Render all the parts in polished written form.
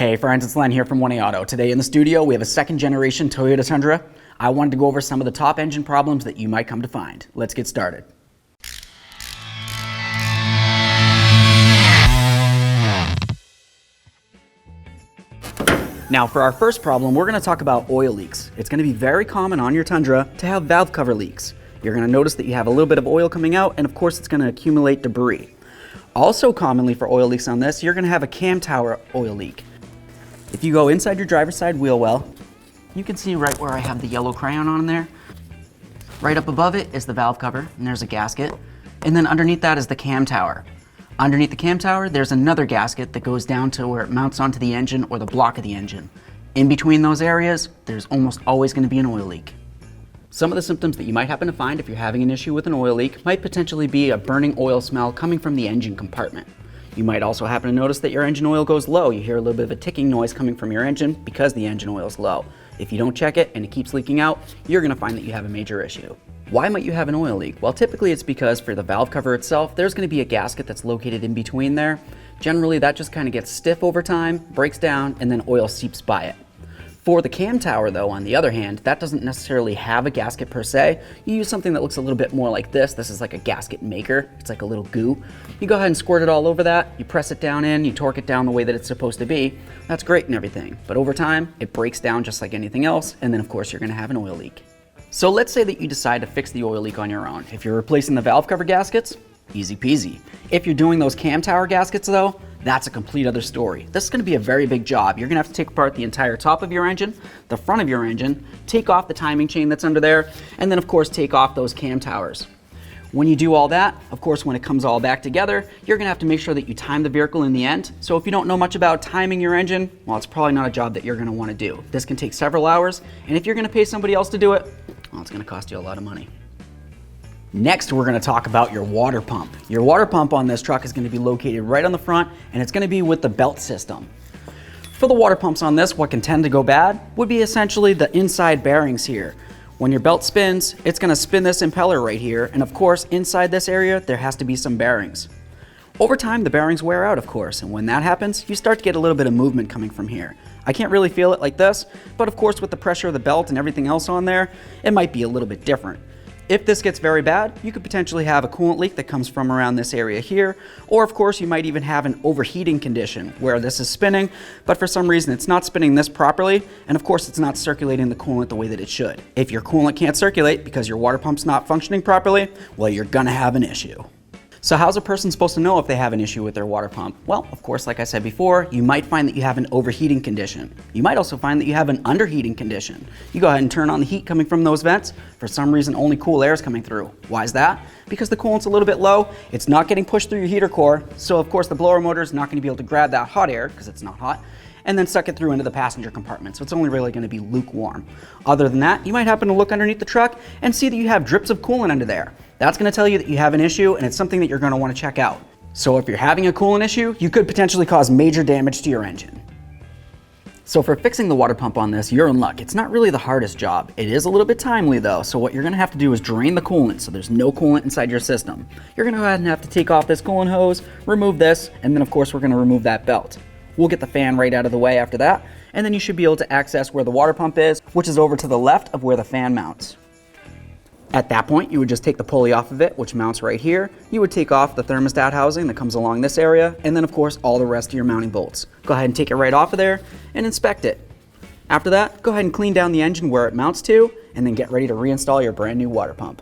Hey friends, it's Len here from 1A Auto. Today in the studio we have a second generation Toyota Tundra. I wanted to go over some of the top engine problems that you might come to find. Let's get started. Now for our first problem, we're going to talk about oil leaks. It's going to be very common on your Tundra to have valve cover leaks. You're going to notice that you have a little bit of oil coming out, and of course it's going to accumulate debris. Also commonly for oil leaks on this, you're going to have a cam tower oil leak. If you go inside your driver's side wheel well, you can see right where I have the yellow crayon on there. Right up above it is the valve cover, and there's a gasket. And then underneath that is the cam tower. Underneath the cam tower, there's another gasket that goes down to where it mounts onto the engine or the block of the engine. In between those areas, there's almost always going to be an oil leak. Some of the symptoms that you might happen to find if you're having an issue with an oil leak might potentially be a burning oil smell coming from the engine compartment. You might also happen to notice that your engine oil goes low. You hear a little bit of a ticking noise coming from your engine because the engine oil is low. If you don't check it and it keeps leaking out, you're going to find that you have a major issue. Why might you have an oil leak? Well, typically it's because for the valve cover itself, there's going to be a gasket that's located in between there. Generally, that just kind of gets stiff over time, breaks down, and then oil seeps by it. For the cam tower though, on the other hand, that doesn't necessarily have a gasket per se. You use something that looks a little bit more like this. This is like a gasket maker. It's like a little goo. You go ahead and squirt it all over that. You press it down in, you torque it down the way that it's supposed to be. That's great and everything. But over time, it breaks down just like anything else. And then of course, you're gonna have an oil leak. So let's say that you decide to fix the oil leak on your own. If you're replacing the valve cover gaskets, easy peasy. If you're doing those cam tower gaskets though, that's a complete other story. This is going to be a very big job. You're going to have to take apart the entire top of your engine, the front of your engine, take off the timing chain that's under there, and then of course take off those cam towers. When you do all that, of course when it comes all back together, you're going to have to make sure that you time the vehicle in the end. So if you don't know much about timing your engine, well, it's probably not a job that you're going to want to do. This can take several hours, and if you're going to pay somebody else to do it, well, it's going to cost you a lot of money. Next, we're going to talk about your water pump. Your water pump on this truck is going to be located right on the front, and it's going to be with the belt system. For the water pumps on this, what can tend to go bad would be essentially the inside bearings here. When your belt spins, it's going to spin this impeller right here, and of course, inside this area, there has to be some bearings. Over time, the bearings wear out, of course, and when that happens, you start to get a little bit of movement coming from here. I can't really feel it like this, but of course, with the pressure of the belt and everything else on there, it might be a little bit different. If this gets very bad, you could potentially have a coolant leak that comes from around this area here, or of course you might even have an overheating condition where this is spinning, but for some reason it's not spinning this properly, and of course it's not circulating the coolant the way that it should. If your coolant can't circulate because your water pump's not functioning properly, well, you're gonna have an issue. So how's a person supposed to know if they have an issue with their water pump? Well, of course, like I said before, you might find that you have an overheating condition. You might also find that you have an underheating condition. You go ahead and turn on the heat coming from those vents. For some reason, only cool air is coming through. Why is that? Because the coolant's a little bit low. It's not getting pushed through your heater core. So of course, the blower motor is not going to be able to grab that hot air because it's not hot, and then suck it through into the passenger compartment. So it's only really going to be lukewarm. Other than that, you might happen to look underneath the truck and see that you have drips of coolant under there. That's going to tell you that you have an issue, and it's something that you're going to want to check out. So if you're having a coolant issue, you could potentially cause major damage to your engine. So for fixing the water pump on this, you're in luck. It's not really the hardest job. It is a little bit timely though, so what you're going to have to do is drain the coolant so there's no coolant inside your system. You're going to go ahead and have to take off this coolant hose, remove this, and then of course we're going to remove that belt. We'll get the fan right out of the way after that, and then you should be able to access where the water pump is, which is over to the left of where the fan mounts. At that point, you would just take the pulley off of it, which mounts right here. You would take off the thermostat housing that comes along this area, and then of course all the rest of your mounting bolts. Go ahead and take it right off of there and inspect it. After that, go ahead and clean down the engine where it mounts to, and then get ready to reinstall your brand new water pump.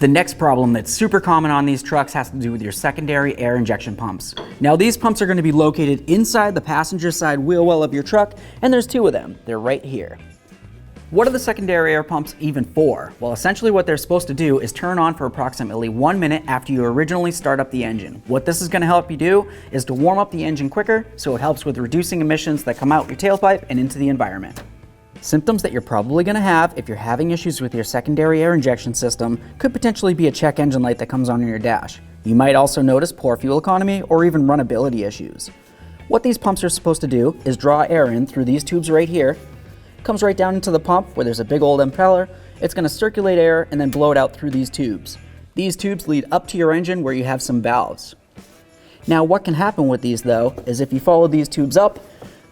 The next problem that's super common on these trucks has to do with your secondary air injection pumps. Now these pumps are going to be located inside the passenger side wheel well of your truck, and there's two of them. They're right here. What are the secondary air pumps even for? Well, essentially what they're supposed to do is turn on for approximately 1 minute after you originally start up the engine. What this is going to help you do is to warm up the engine quicker, so it helps with reducing emissions that come out your tailpipe and into the environment. Symptoms that you're probably going to have if you're having issues with your secondary air injection system could potentially be a check engine light that comes on in your dash. You might also notice poor fuel economy or even runnability issues. What these pumps are supposed to do is draw air in through these tubes right here, comes right down into the pump where there's a big old impeller. It's going to circulate air and then blow it out through these tubes. These tubes lead up to your engine where you have some valves. Now what can happen with these though is if you follow these tubes up,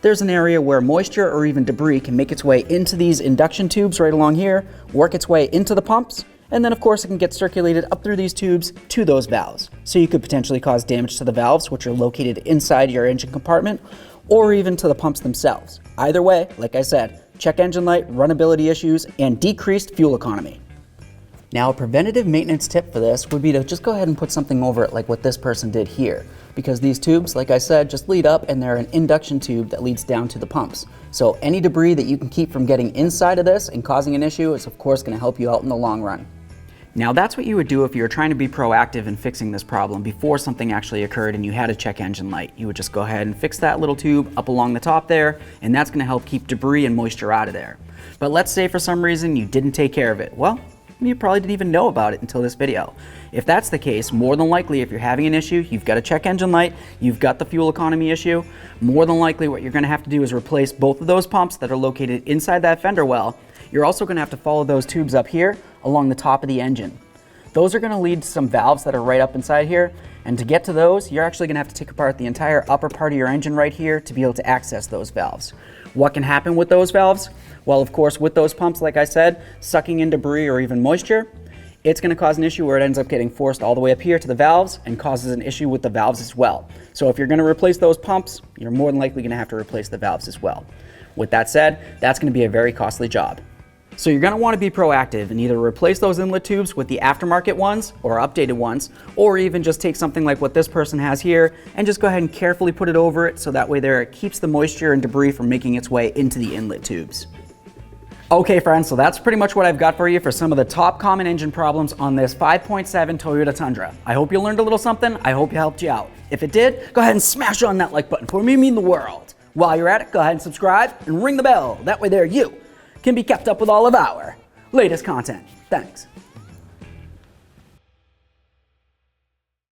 there's an area where moisture or even debris can make its way into these induction tubes right along here, work its way into the pumps, and then of course it can get circulated up through these tubes to those valves. So you could potentially cause damage to the valves, which are located inside your engine compartment, or even to the pumps themselves. Either way, like I said, check engine light, runnability issues, and decreased fuel economy. Now, a preventative maintenance tip for this would be to just go ahead and put something over it like what this person did here. Because these tubes, like I said, just lead up and they're an induction tube that leads down to the pumps. So any debris that you can keep from getting inside of this and causing an issue is of course going to help you out in the long run. Now that's what you would do if you were trying to be proactive in fixing this problem before something actually occurred and you had a check engine light. You would just go ahead and fix that little tube up along the top there, and that's going to help keep debris and moisture out of there. But let's say for some reason you didn't take care of it. Well, you probably didn't even know about it until this video. If that's the case, more than likely if you're having an issue, you've got a check engine light, you've got the fuel economy issue, more than likely what you're going to have to do is replace both of those pumps that are located inside that fender well. You're also going to have to follow those tubes up here along the top of the engine. Those are going to lead to some valves that are right up inside here, and to get to those, you're actually going to have to take apart the entire upper part of your engine right here to be able to access those valves. What can happen with those valves? Well, of course, with those pumps, like I said, sucking in debris or even moisture, it's going to cause an issue where it ends up getting forced all the way up here to the valves and causes an issue with the valves as well. So if you're going to replace those pumps, you're more than likely going to have to replace the valves as well. With that said, that's going to be a very costly job. So you're going to want to be proactive and either replace those inlet tubes with the aftermarket ones or updated ones, or even just take something like what this person has here and just go ahead and carefully put it over it so that way there it keeps the moisture and debris from making its way into the inlet tubes. Okay friends, so that's pretty much what I've got for you for some of the top common engine problems on this 5.7 Toyota Tundra. I hope you learned a little something. I hope it helped you out. If it did, go ahead and smash on that like button. For me, it means the world. While you're at it, go ahead and subscribe and ring the bell. That way there you can be kept up with all of our latest content. Thanks.